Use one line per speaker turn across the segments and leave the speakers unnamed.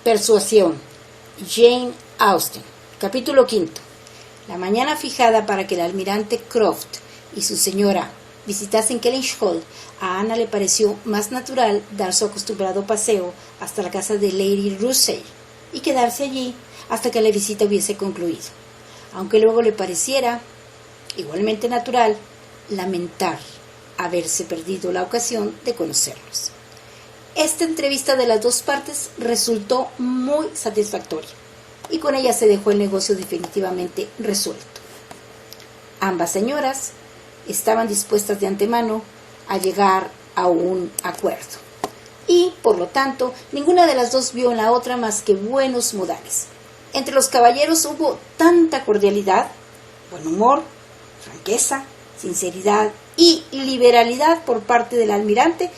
Persuasión. Jane Austen. Capítulo 5. La mañana fijada para que el almirante Croft y su señora visitasen Kellynch Hall, a Ana le pareció más natural dar su acostumbrado paseo hasta la casa de Lady Russell y quedarse allí hasta que la visita hubiese concluido, aunque luego le pareciera igualmente natural lamentar haberse perdido la ocasión de conocerlos. Esta entrevista de las dos partes resultó muy satisfactoria y con ella se dejó el negocio definitivamente resuelto. Ambas señoras estaban dispuestas de antemano a llegar a un acuerdo y, por lo tanto, ninguna de las dos vio en la otra más que buenos modales. Entre los caballeros hubo tanta cordialidad, buen humor, franqueza, sinceridad y liberalidad por parte del almirante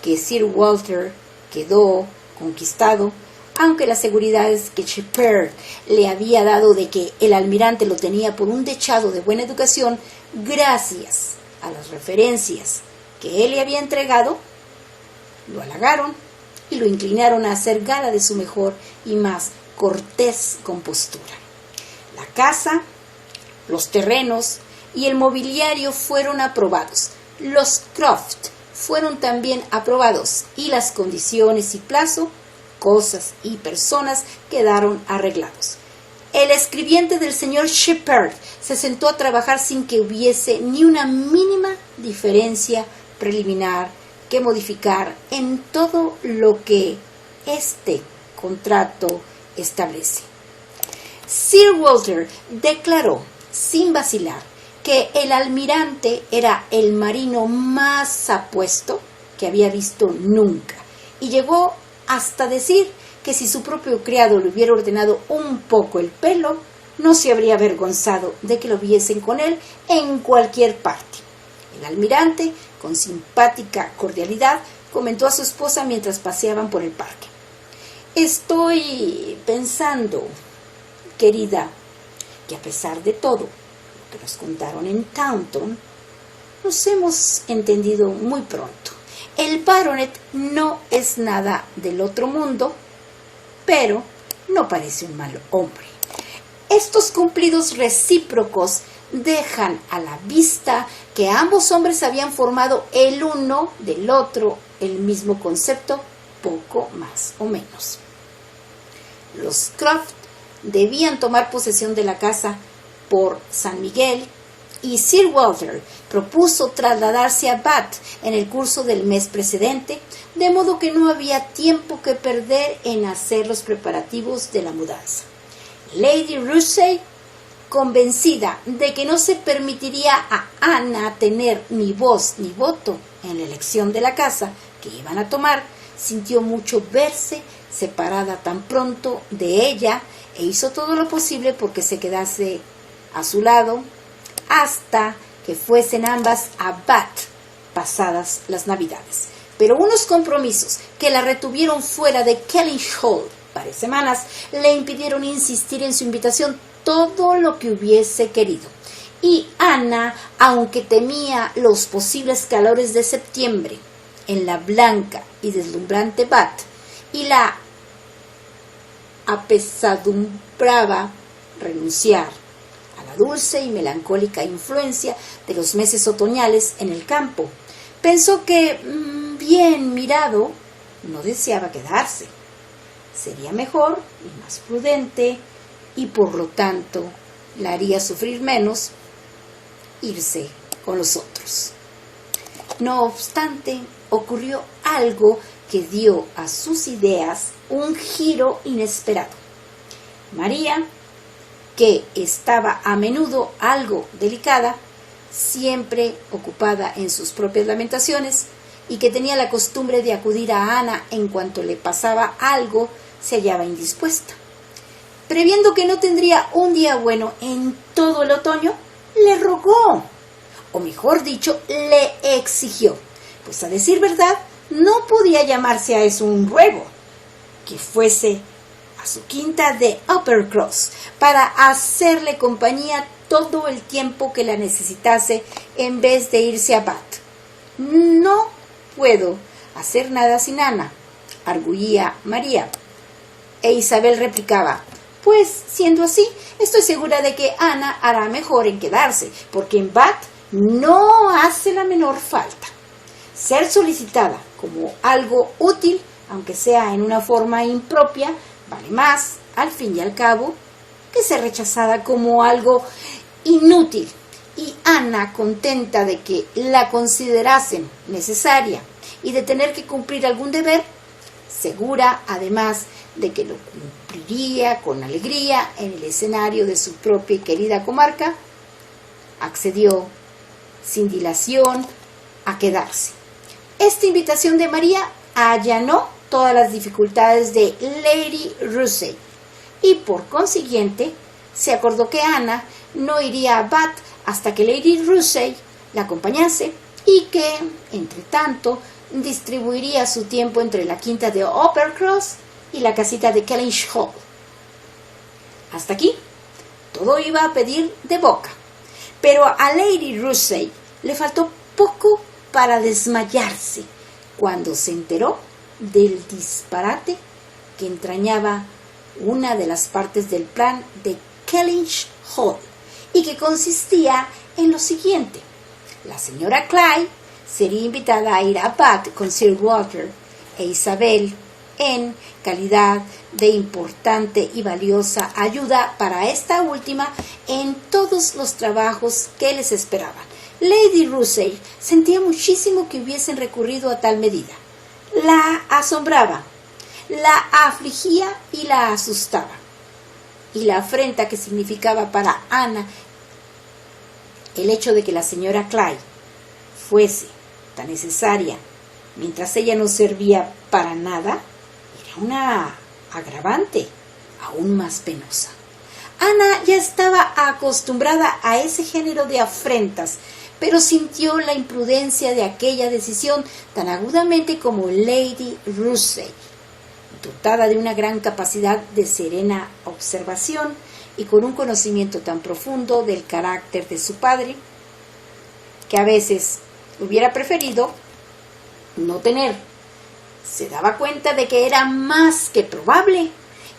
que Sir Walter quedó conquistado, aunque las seguridades que Shepherd le había dado de que el almirante lo tenía por un dechado de buena educación, gracias a las referencias que él le había entregado, lo halagaron y lo inclinaron a hacer gala de su mejor y más cortés compostura. La casa, los terrenos y el mobiliario fueron aprobados. Los Croft fueron también aprobados y las condiciones y plazo, cosas y personas quedaron arreglados. El escribiente del señor Shepherd se sentó a trabajar sin que hubiese ni una mínima diferencia preliminar que modificar en todo lo que este contrato establece. Sir Walter declaró sin vacilar que el almirante era el marino más apuesto que había visto nunca, y llegó hasta decir que si su propio criado le hubiera ordenado un poco el pelo, no se habría avergonzado de que lo viesen con él en cualquier parte. El almirante, con simpática cordialidad, comentó a su esposa mientras paseaban por el parque: estoy pensando, querida, que a pesar de todo que nos contaron en Taunton, nos hemos entendido muy pronto. El baronet no es nada del otro mundo, pero no parece un mal hombre. Estos cumplidos recíprocos dejan a la vista que ambos hombres habían formado el uno del otro el mismo concepto, poco más o menos. Los Croft debían tomar posesión de la casa por San Miguel, y Sir Walter propuso trasladarse a Bath en el curso del mes precedente, de modo que no había tiempo que perder en hacer los preparativos de la mudanza. Lady Russell, convencida de que no se permitiría a Ana tener ni voz ni voto en la elección de la casa que iban a tomar, sintió mucho verse separada tan pronto de ella e hizo todo lo posible porque se quedase a su lado hasta que fuesen ambas a Bath pasadas las Navidades. Pero unos compromisos que la retuvieron fuera de Kellynch Hall varias semanas le impidieron insistir en su invitación todo lo que hubiese querido. Y Ana, aunque temía los posibles calores de septiembre en la blanca y deslumbrante Bath y la apesadumbraba renunciar a la dulce y melancólica influencia de los meses otoñales en el campo, pensó que, bien mirado, no deseaba quedarse. Sería mejor y más prudente, y por lo tanto la haría sufrir menos, irse con los otros. No obstante, ocurrió algo que dio a sus ideas un giro inesperado. María, que estaba a menudo algo delicada, siempre ocupada en sus propias lamentaciones, y que tenía la costumbre de acudir a Ana en cuanto le pasaba algo, se hallaba indispuesta. Previendo que no tendría un día bueno en todo el otoño, le rogó, o mejor dicho, le exigió, pues a decir verdad, no podía llamarse a eso un ruego, que fuese a su quinta de Uppercross para hacerle compañía todo el tiempo que la necesitase en vez de irse a Bath. No puedo hacer nada sin Ana, arguía María. E Isabel replicaba: pues, siendo así, estoy segura de que Ana hará mejor en quedarse, porque en Bath no hace la menor falta. Ser solicitada como algo útil, aunque sea en una forma impropia, vale más, al fin y al cabo, que ser rechazada como algo inútil. Y Ana, contenta de que la considerasen necesaria y de tener que cumplir algún deber, segura además de que lo cumpliría con alegría en el escenario de su propia y querida comarca, accedió sin dilación a quedarse. Esta invitación de María allanó todas las dificultades de Lady Russell y por consiguiente se acordó que Ana no iría a Bath hasta que Lady Russell la acompañase y que, entre tanto, distribuiría su tiempo entre la quinta de Uppercross y la casita de Kellynch Hall. Hasta aquí todo iba a pedir de boca, pero a Lady Russell le faltó poco para desmayarse cuando se enteró del disparate que entrañaba una de las partes del plan de Kellynch Hall y que consistía en lo siguiente: la señora Clive sería invitada a ir a Bath con Sir Walter e Isabel en calidad de importante y valiosa ayuda para esta última en todos los trabajos que les esperaban. Lady Russell sentía muchísimo que hubiesen recurrido a tal medida. La asombraba, la afligía y la asustaba. Y la afrenta que significaba para Ana el hecho de que la señora Clive fuese tan necesaria mientras ella no servía para nada, era una agravante aún más penosa. Ana ya estaba acostumbrada a ese género de afrentas, pero sintió la imprudencia de aquella decisión tan agudamente como Lady Russell, dotada de una gran capacidad de serena observación y con un conocimiento tan profundo del carácter de su padre, que a veces hubiera preferido no tener. Se daba cuenta de que era más que probable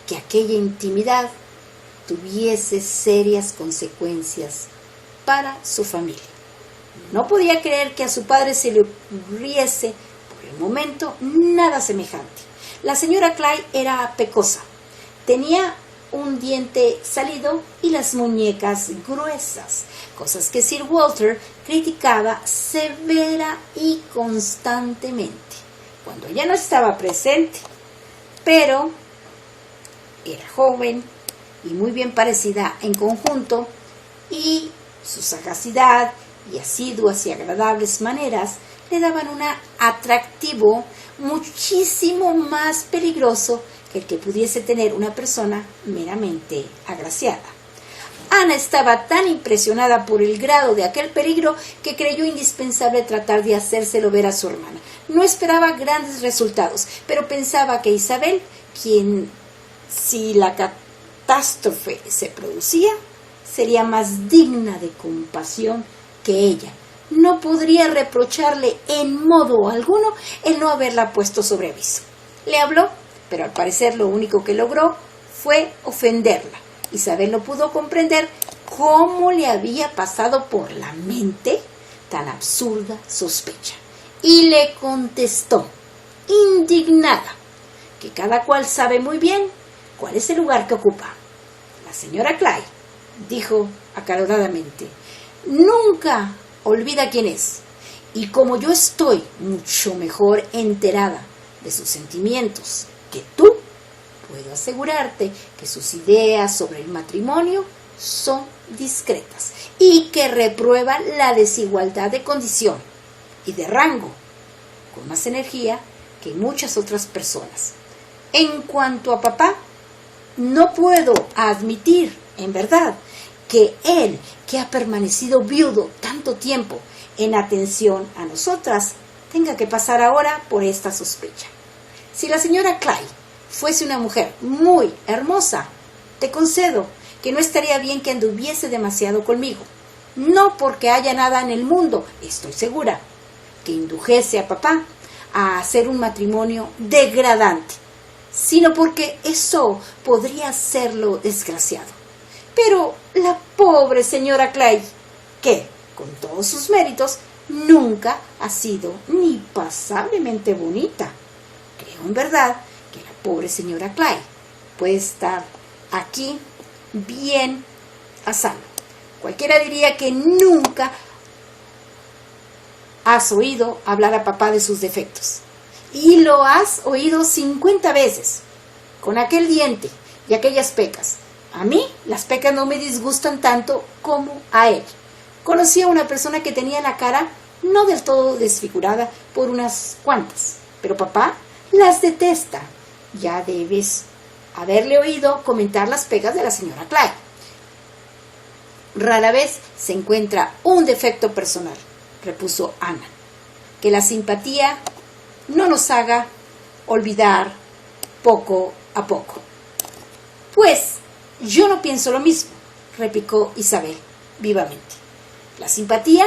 que aquella intimidad tuviese serias consecuencias para su familia. No podía creer que a su padre se le ocurriese por el momento nada semejante. La señora Clive era pecosa, tenía un diente salido y las muñecas gruesas, cosas que Sir Walter criticaba severa y constantemente cuando ella no estaba presente, pero era joven y muy bien parecida en conjunto, y su sagacidad y asiduas y agradables maneras le daban un atractivo muchísimo más peligroso que el que pudiese tener una persona meramente agraciada. Ana estaba tan impresionada por el grado de aquel peligro que creyó indispensable tratar de hacérselo ver a su hermana. No esperaba grandes resultados, pero pensaba que Isabel, quien, si la catástrofe se producía, sería más digna de compasión que ella, no podría reprocharle en modo alguno el no haberla puesto sobre aviso. Le habló, pero al parecer lo único que logró fue ofenderla. Isabel no pudo comprender cómo le había pasado por la mente tan absurda sospecha, y le contestó, indignada, que cada cual sabe muy bien cuál es el lugar que ocupa. La señora Clive dijo acaloradamente, nunca olvida quién es, y como yo estoy mucho mejor enterada de sus sentimientos que tú, puedo asegurarte que sus ideas sobre el matrimonio son discretas y que reprueban la desigualdad de condición y de rango con más energía que muchas otras personas. En cuanto a papá, no puedo admitir, en verdad, que él, que ha permanecido viudo tanto tiempo en atención a nosotras, tenga que pasar ahora por esta sospecha. Si la señora Clive fuese una mujer muy hermosa, te concedo que no estaría bien que anduviese demasiado conmigo. No porque haya nada en el mundo, estoy segura, que indujese a papá a hacer un matrimonio degradante. sino porque eso podría hacerlo desgraciado. Pero la pobre señora Clay, que, con todos sus méritos, nunca ha sido ni pasablemente bonita. Creo en verdad que la pobre señora Clay puede estar aquí bien a salvo. Cualquiera diría que nunca has oído hablar a papá de sus defectos. Y lo has oído 50 veces, con aquel diente y aquellas pecas. A mí las pecas no me disgustan tanto como a él. Conocí a una persona que tenía la cara no del todo desfigurada por unas cuantas, pero papá las detesta. Ya debes haberle oído comentar las pecas de la señora Clay. Rara vez se encuentra un defecto personal, repuso Ana. Que la simpatía no nos haga olvidar poco a poco. Pues yo no pienso lo mismo, replicó Isabel vivamente. La simpatía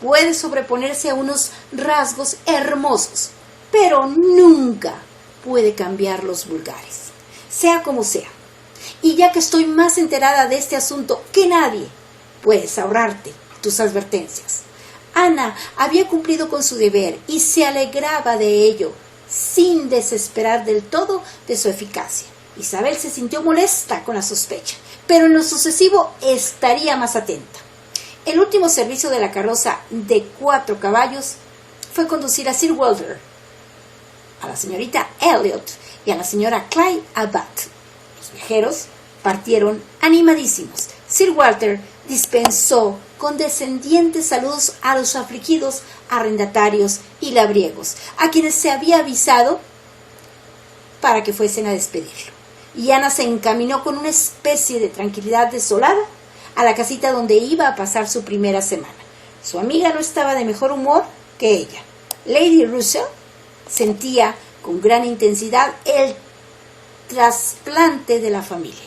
puede sobreponerse a unos rasgos hermosos, pero nunca puede cambiar los vulgares, sea como sea. Y ya que estoy más enterada de este asunto que nadie, puedes ahorrarte tus advertencias. Ana había cumplido con su deber y se alegraba de ello, sin desesperar del todo de su eficacia. Isabel se sintió molesta con la sospecha, pero en lo sucesivo estaría más atenta. El último servicio de la carroza de 4 caballos fue conducir a Sir Walter, a la señorita Elliot y a la señora Clay a Bath. Los viajeros partieron animadísimos. Sir Walter dispensó condescendientes saludos a los afligidos arrendatarios y labriegos, a quienes se había avisado para que fuesen a despedirlo. Y Ana se encaminó con una especie de tranquilidad desolada a la casita donde iba a pasar su primera semana. Su amiga no estaba de mejor humor que ella. Lady Russell sentía con gran intensidad el trasplante de la familia.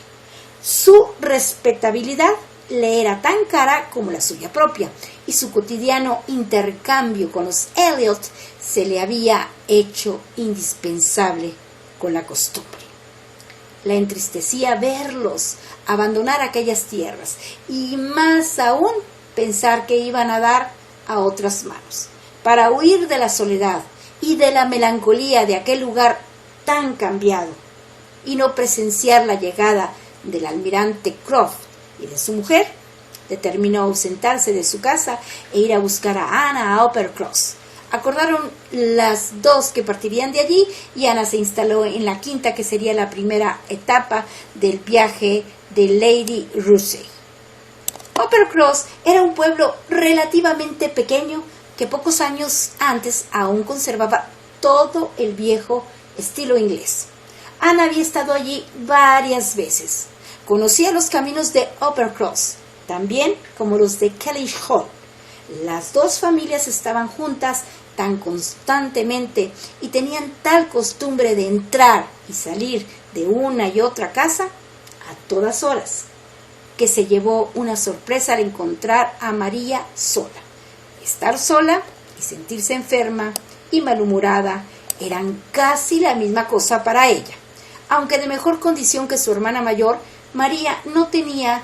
Su respetabilidad le era tan cara como la suya propia, y su cotidiano intercambio con los Elliot se le había hecho indispensable con la costumbre. La entristecía verlos abandonar aquellas tierras, y más aún pensar que iban a dar a otras manos, para huir de la soledad y de la melancolía de aquel lugar tan cambiado, y no presenciar la llegada del almirante Croft y de su mujer. Determinó ausentarse de su casa e ir a buscar a Ana a Uppercross. Acordaron las dos que partirían de allí, y Ana se instaló en la quinta que sería la primera etapa del viaje de Lady Russell. Uppercross era un pueblo relativamente pequeño que pocos años antes aún conservaba todo el viejo estilo inglés. Ana había estado allí varias veces. Conocía los caminos de Uppercross, también como los de Kellynch Hall. Las dos familias estaban juntas tan constantemente y tenían tal costumbre de entrar y salir de una y otra casa a todas horas, que se llevó una sorpresa al encontrar a María sola. Estar sola y sentirse enferma y malhumorada eran casi la misma cosa para ella. Aunque de mejor condición que su hermana mayor, María no tenía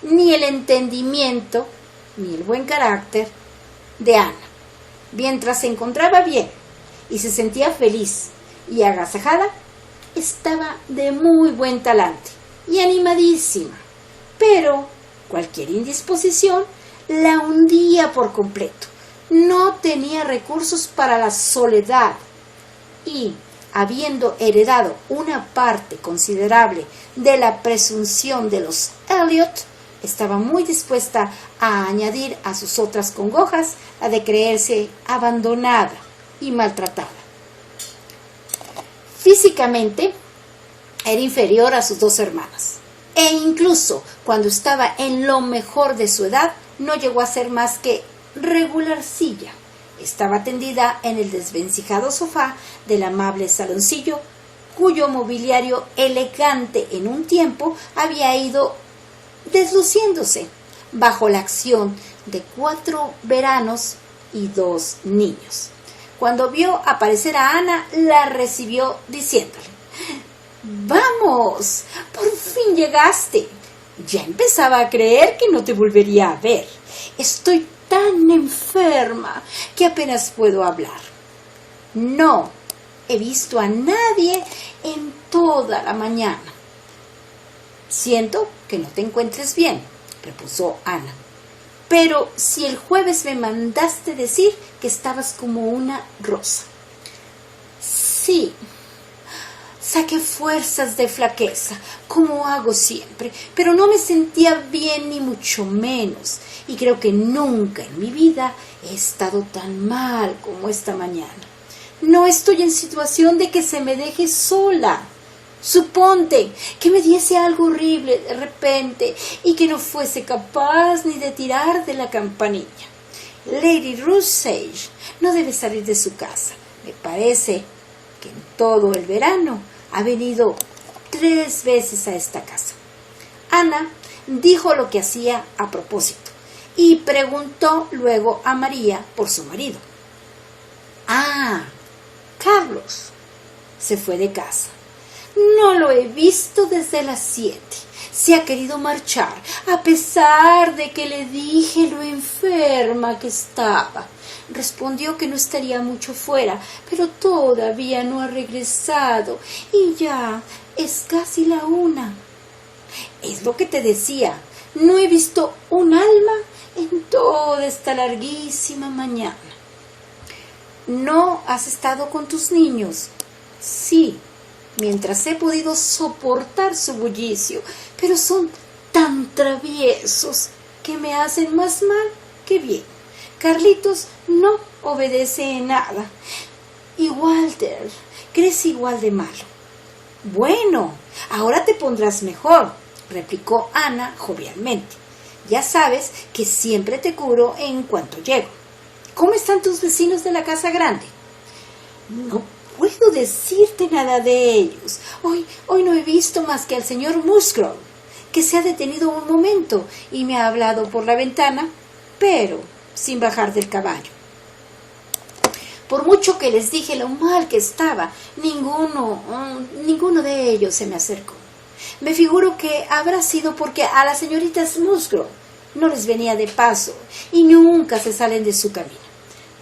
ni el entendimiento ni el buen carácter de Ana. Mientras se encontraba bien y se sentía feliz y agasajada, estaba de muy buen talante y animadísima, pero cualquier indisposición la hundía por completo. No tenía recursos para la soledad y, habiendo heredado una parte considerable de la presunción de los Elliot, estaba muy dispuesta a añadir a sus otras congojas la de creerse abandonada y maltratada. Físicamente era inferior a sus dos hermanas, e incluso cuando estaba en lo mejor de su edad no llegó a ser más que regularcilla. Estaba tendida en el desvencijado sofá del amable saloncillo, cuyo mobiliario elegante en un tiempo había ido desluciéndose bajo la acción de 4 veranos y 2 niños. Cuando vio aparecer a Ana, la recibió diciéndole: ¡Vamos! ¡Por fin llegaste! Ya empezaba a creer que no te volvería a ver. Estoy tan enferma que apenas puedo hablar. No he visto a nadie en toda la mañana. Siento que no te encuentres bien, repuso Ana. Pero si el jueves me mandaste decir que estabas como una rosa. Sí, saqué fuerzas de flaqueza, como hago siempre, pero no me sentía bien ni mucho menos, y creo que nunca en mi vida he estado tan mal como esta mañana. No estoy en situación de que se me deje sola. Suponte que me diese algo horrible de repente y que no fuese capaz ni de tirar de la campanilla. Lady Russell no debe salir de su casa. Me parece que en todo el verano ha venido 3 veces a esta casa. Ana dijo lo que hacía a propósito y preguntó luego a María por su marido. Ah, Carlos se fue de casa. No lo he visto desde las 7. Se ha querido marchar, a pesar de que le dije lo enferma que estaba. Respondió que no estaría mucho fuera, pero todavía no ha regresado y ya es casi la 1. Es lo que te decía, no he visto un alma en toda esta larguísima mañana. ¿No has estado con tus niños? Sí, mientras he podido soportar su bullicio, pero son tan traviesos que me hacen más mal que bien. Carlitos no obedece en nada. Y Walter crece igual de malo. Bueno, ahora te pondrás mejor, replicó Ana jovialmente. Ya sabes que siempre te curo en cuanto llego. ¿Cómo están tus vecinos de la casa grande? No puedo decirte nada de ellos. Hoy no he visto más que al señor Musgrove, que se ha detenido un momento y me ha hablado por la ventana, pero sin bajar del caballo. Por mucho que les dije lo mal que estaba, ninguno de ellos se me acercó. Me figuro que habrá sido porque a las señoritas Musgrove no les venía de paso y nunca se salen de su camino.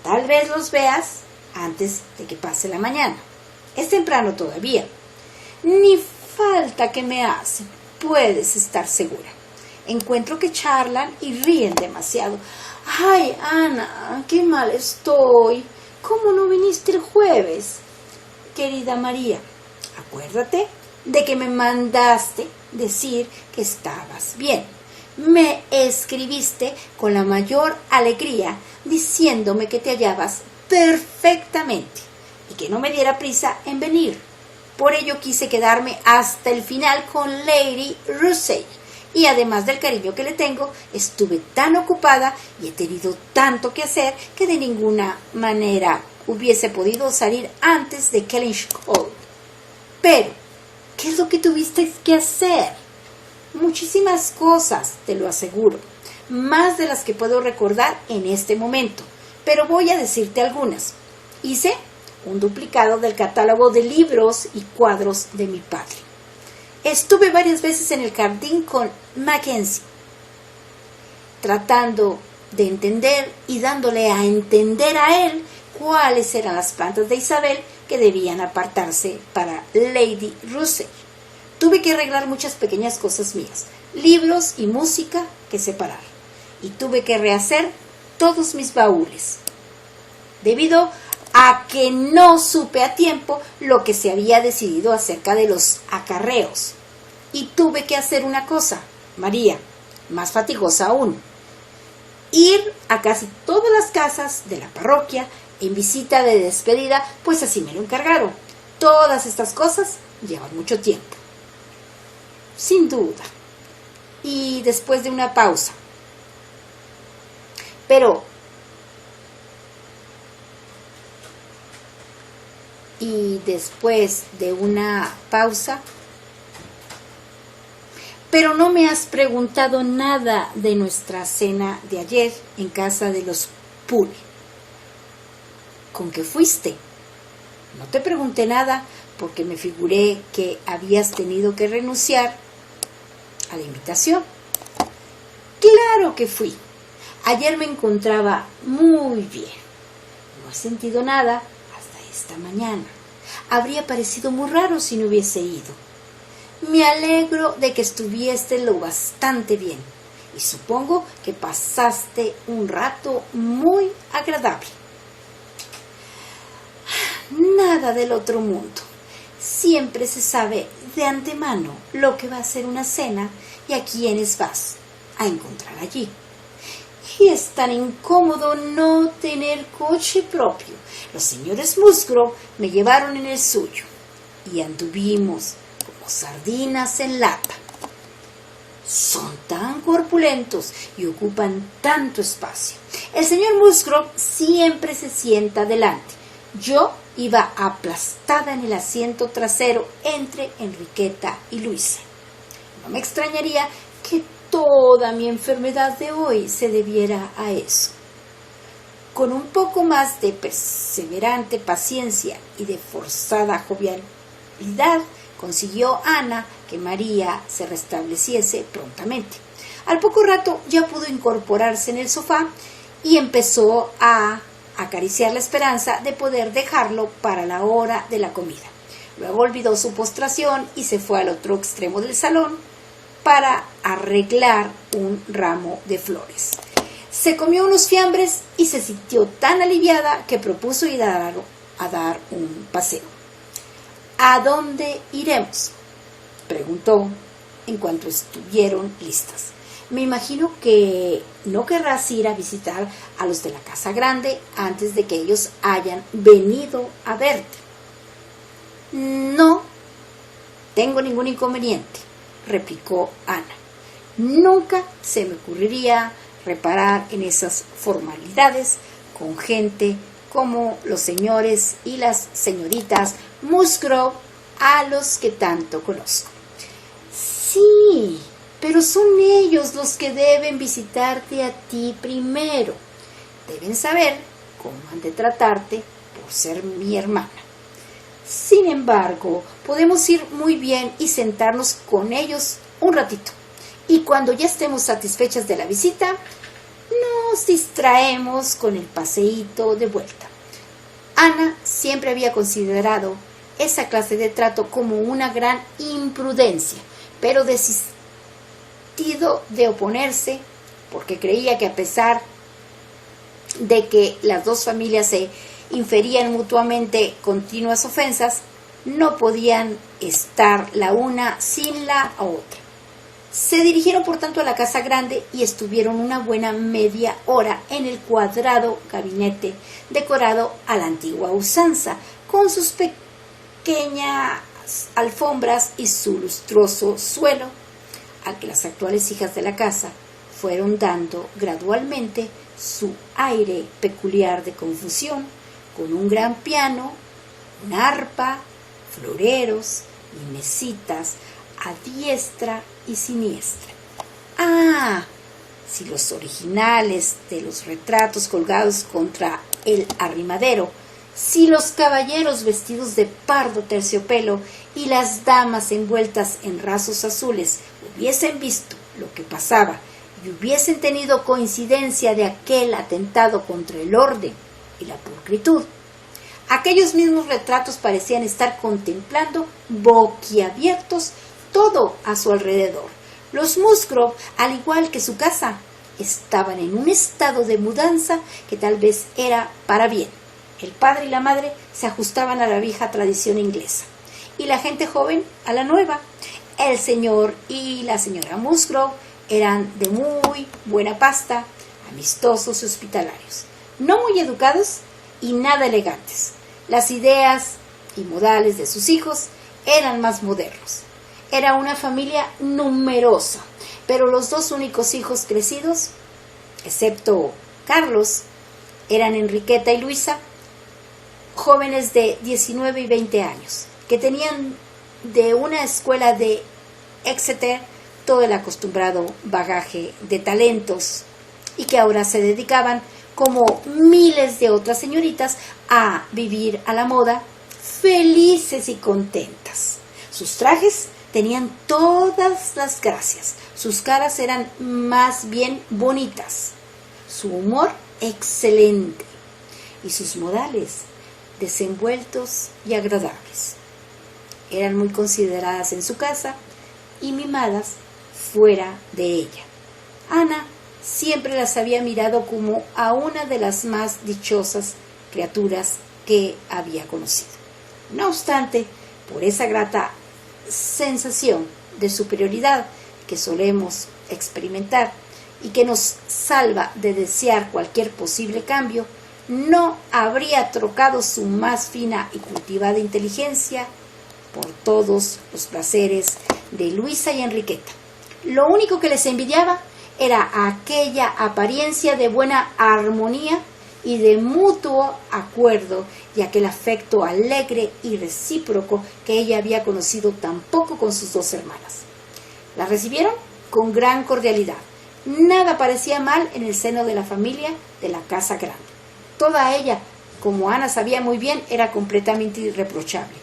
Tal vez los veas antes de que pase la mañana. Es temprano todavía. Ni falta que me hacen, puedes estar segura. Encuentro que charlan y ríen demasiado. ¡Ay, Ana, qué mal estoy! ¿Cómo no viniste el jueves? Querida María, acuérdate de que me mandaste decir que estabas bien. Me escribiste con la mayor alegría diciéndome que te hallabas perfectamente y que no me diera prisa en venir. Por ello quise quedarme hasta el final con Lady Russell y además del cariño que le tengo, estuve tan ocupada y he tenido tanto que hacer que de ninguna manera hubiese podido salir antes de Kellingsholt. Pero, ¿qué es lo que tuviste que hacer? Muchísimas cosas, te lo aseguro, más de las que puedo recordar en este momento, pero voy a decirte algunas. Hice un duplicado del catálogo de libros y cuadros de mi padre. Estuve varias veces en el jardín con Mackenzie, tratando de entender y dándole a entender a él cuáles eran las plantas de Isabel que debían apartarse para Lady Russell. Tuve que arreglar muchas pequeñas cosas mías, libros y música que separar, y tuve que rehacer todos mis baúles, debido a que no supe a tiempo lo que se había decidido acerca de los acarreos. Y tuve que hacer una cosa, María, más fatigosa aún: ir a casi todas las casas de la parroquia en visita de despedida, pues así me lo encargaron. Todas estas cosas llevan mucho tiempo. Sin duda. Y después de una pausa. Pero no me has preguntado nada de nuestra cena de ayer en casa de los Poole. ¿Con qué fuiste? No te pregunté nada porque me figuré que habías tenido que renunciar a la invitación. Claro que fui. Ayer me encontraba muy bien. No he sentido nada hasta esta mañana. Habría parecido muy raro si no hubiese ido. Me alegro de que estuvieste lo bastante bien y supongo que pasaste un rato muy agradable. Nada del otro mundo. Siempre se sabe de antemano lo que va a ser una cena y a quiénes vas a encontrar allí. Y es tan incómodo no tener coche propio. Los señores Musgrove me llevaron en el suyo y anduvimos como sardinas en lata. Son tan corpulentos y ocupan tanto espacio. El señor Musgrove siempre se sienta adelante. Yo iba aplastada en el asiento trasero entre Enriqueta y Luisa. No me extrañaría que toda mi enfermedad de hoy se debiera a eso. Con un poco más de perseverante paciencia y de forzada jovialidad, consiguió Ana que María se restableciese prontamente. Al poco rato ya pudo incorporarse en el sofá y empezó a acariciar la esperanza de poder dejarlo para la hora de la comida. Luego olvidó su postración y se fue al otro extremo del salón para arreglar un ramo de flores. Se comió unos fiambres y se sintió tan aliviada que propuso ir a dar un paseo. ¿A dónde iremos?, preguntó en cuanto estuvieron listas. Me imagino que no querrás ir a visitar a los de la casa grande antes de que ellos hayan venido a verte. No tengo ningún inconveniente, replicó Ana. Nunca se me ocurriría reparar en esas formalidades con gente como los señores y las señoritas Musgrove, a los que tanto conozco. Sí, pero son ellos los que deben visitarte a ti primero. Deben saber cómo han de tratarte por ser mi hermana. Sin embargo, podemos ir muy bien y sentarnos con ellos un ratito. Y cuando ya estemos satisfechas de la visita, nos distraemos con el paseíto de vuelta. Ana siempre había considerado esa clase de trato como una gran imprudencia, pero desistido de oponerse, porque creía que a pesar de que las dos familias se inferían mutuamente continuas ofensas, no podían estar la una sin la otra. Se dirigieron por tanto a la casa grande y estuvieron una buena media hora en el cuadrado gabinete decorado a la antigua usanza, con sus pequeñas alfombras y su lustroso suelo, al que las actuales hijas de la casa fueron dando gradualmente su aire peculiar de confusión, con un gran piano, una arpa, floreros y mesitas a diestra y siniestra. Si los originales de los retratos colgados contra el arrimadero, si los caballeros vestidos de pardo terciopelo y las damas envueltas en rasos azules hubiesen visto lo que pasaba y hubiesen tenido coincidencia de aquel atentado contra el orden y la pulcritud, aquellos mismos retratos parecían estar contemplando boquiabiertos todo a su alrededor. Los Musgrove, al igual que su casa, estaban en un estado de mudanza que tal vez era para bien. El padre y la madre se ajustaban a la vieja tradición inglesa y la gente joven a la nueva. El señor y la señora Musgrove eran de muy buena pasta, amistosos y hospitalarios, no muy educados y nada elegantes. Las ideas y modales de sus hijos eran más modernos. Era una familia numerosa, pero los dos únicos hijos crecidos, excepto Carlos, eran Enriqueta y Luisa, jóvenes de 19 y 20 años, que tenían de una escuela de Exeter todo el acostumbrado bagaje de talentos y que ahora se dedicaban, como miles de otras señoritas, a vivir a la moda, felices y contentas. Sus trajes tenían todas las gracias, sus caras eran más bien bonitas, su humor excelente y sus modales desenvueltos y agradables. Eran muy consideradas en su casa y mimadas fuera de ella. Ana siempre las había mirado como a una de las más dichosas criaturas que había conocido. No obstante, por esa grata sensación de superioridad que solemos experimentar y que nos salva de desear cualquier posible cambio, no habría trocado su más fina y cultivada inteligencia por todos los placeres de Luisa y Enriqueta. Lo único que les envidiaba era aquella apariencia de buena armonía y de mutuo acuerdo y aquel afecto alegre y recíproco que ella había conocido tan poco con sus dos hermanas. La recibieron con gran cordialidad. Nada parecía mal en el seno de la familia de la casa grande. Toda ella, como Ana sabía muy bien, era completamente irreprochable.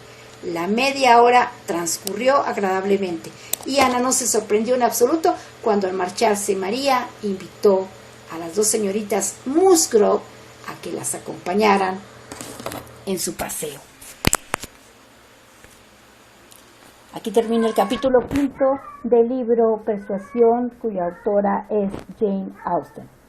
La media hora transcurrió agradablemente y Ana no se sorprendió en absoluto cuando al marcharse María invitó a las dos señoritas Musgrove a que las acompañaran en su paseo. Aquí termina el capítulo 5 del libro Persuasión, cuya autora es Jane Austen.